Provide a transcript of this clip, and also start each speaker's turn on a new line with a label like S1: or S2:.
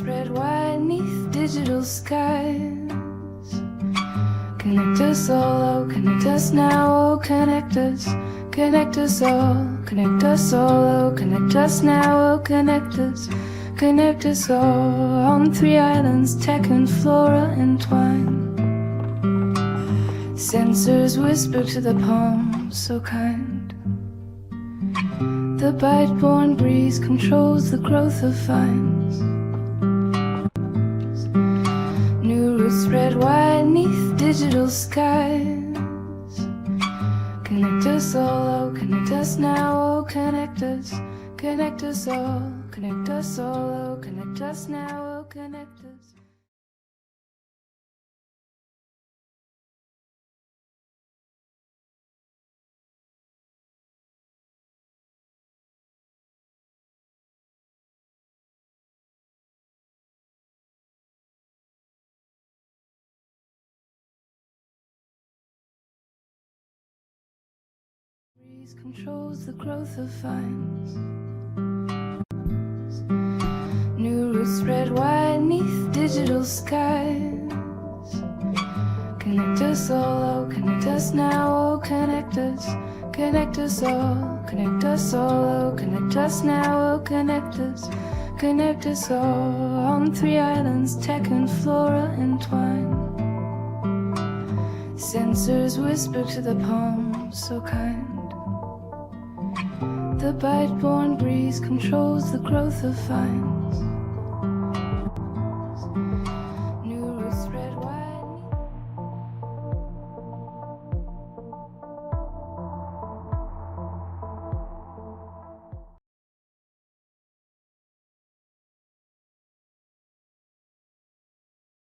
S1: spread wide neath digital skies. Connect us all, oh, connect us now, oh, connect us all, connect us all, oh, connect us now, oh, connect us all. On 3 islands, tech and flora entwine. Sensors whisper to the palm, so kind. The bite-borne breeze controls the growth of vines. New roots spread wide neath digital skies. Connect us all, oh, connect us now, oh, connect us all, connect us all, oh, connect us now, oh, connect us. Breeze controls the growth of vines. New roots spread wide neath digital skies. Connect us all, oh, connect us now, oh, connect us all, connect us all, oh, connect us now, oh, connect us all. On 3 islands, tech and flora entwine. Sensors whisper to the palm, so kind. The bite-borne breeze controls the growth of vines.